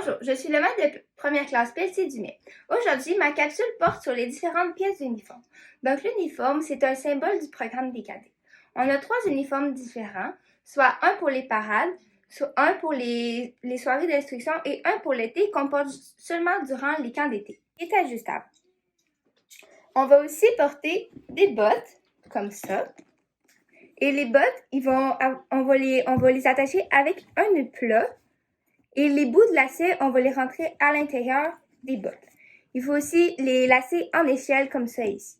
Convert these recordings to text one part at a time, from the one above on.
Bonjour, je suis le maître de première classe PLC Dumais. Aujourd'hui, ma capsule porte sur les différentes pièces d'uniforme. Donc, l'uniforme, c'est un symbole du programme des cadets. On a 3 uniformes différents, soit un pour les parades, soit un pour les soirées d'instruction et un pour l'été qu'on porte seulement durant les camps d'été. Il est ajustable. On va aussi porter des bottes, comme ça. Et les bottes, on va les attacher avec un nœud plat. Et les bouts de lacets, on va les rentrer à l'intérieur des bottes. Il faut aussi les lacer en échelle comme ça ici.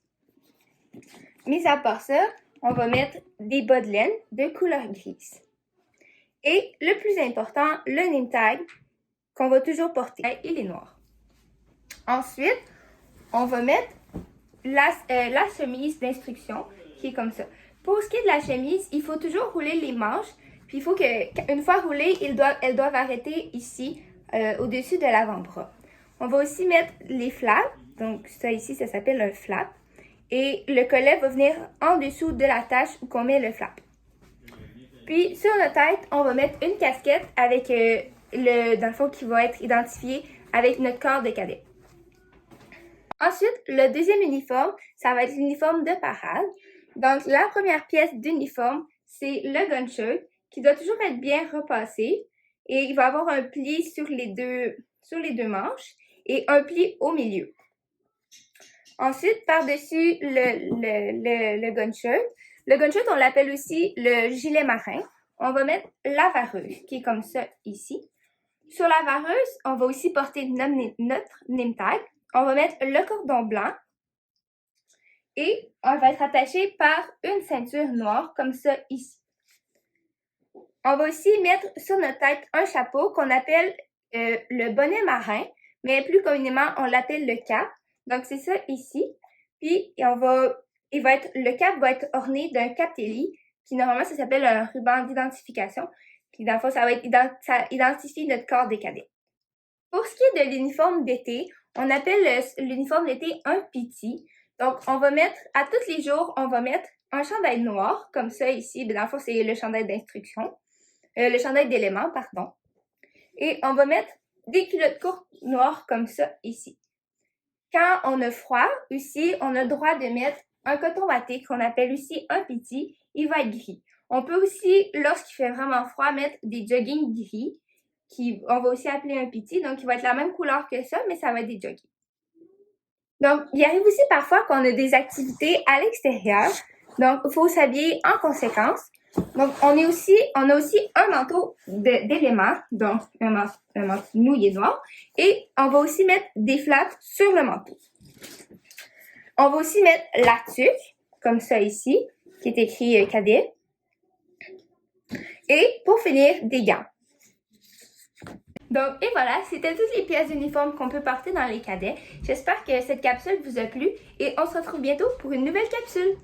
Mis à part ça, on va mettre des bas de laine de couleur grise. Et le plus important, le name tag qu'on va toujours porter. Il est noir. Ensuite, on va mettre la chemise d'instruction qui est comme ça. Pour ce qui est de la chemise, il faut toujours rouler les manches. Puis il faut qu'une fois roulées, elles doivent arrêter ici, au-dessus de l'avant-bras. On va aussi mettre les flaps. Donc ça ici, ça s'appelle un flap. Et le collet va venir en dessous de la tache où on met le flap. Puis sur notre tête, on va mettre une casquette avec dans le fond, qui va être identifié avec notre corps de cadet. Ensuite, le deuxième uniforme, ça va être l'uniforme de parade. Donc la première pièce d'uniforme, c'est le gun shirt, qui doit toujours être bien repassé et il va avoir un pli sur les deux manches et un pli au milieu. Ensuite, par-dessus le gun shirt, on l'appelle aussi le gilet marin. On va mettre la vareuse qui est comme ça ici. Sur la vareuse, on va aussi porter notre name tag. On va mettre le cordon blanc et on va être attaché par une ceinture noire comme ça ici. On va aussi mettre sur notre tête un chapeau qu'on appelle le bonnet marin, mais plus communément, on l'appelle le cap. Donc, c'est ça ici. Puis, le cap va être orné d'un captelli, qui normalement, ça s'appelle un ruban d'identification. Puis, dans le fond, ça identifie notre corps des cadets. Pour ce qui est de l'uniforme d'été, on appelle l'uniforme d'été un PT. Donc, on va mettre, à tous les jours, on va mettre un chandail noir, comme ça ici. Dans le fond, c'est le chandail d'instruction. Le chandail d'éléments, pardon. Et on va mettre des culottes courtes noires comme ça ici. Quand on a froid, ici, on a le droit de mettre un coton watté qu'on appelle aussi un PT. Il va être gris. On peut aussi, lorsqu'il fait vraiment froid, mettre des joggings gris, on va aussi appeler un PT. Donc, il va être la même couleur que ça, mais ça va être des joggings. Donc, il arrive aussi parfois qu'on a des activités à l'extérieur. Donc, il faut s'habiller en conséquence. Donc, on a aussi un manteau d'éléments, donc un manteau nouillet noir, et on va aussi mettre des flaps sur le manteau. On va aussi mettre la tuque, comme ça ici, qui est écrit cadet, et pour finir, des gants. Donc, et voilà, c'était toutes les pièces d'uniforme qu'on peut porter dans les cadets. J'espère que cette capsule vous a plu et on se retrouve bientôt pour une nouvelle capsule.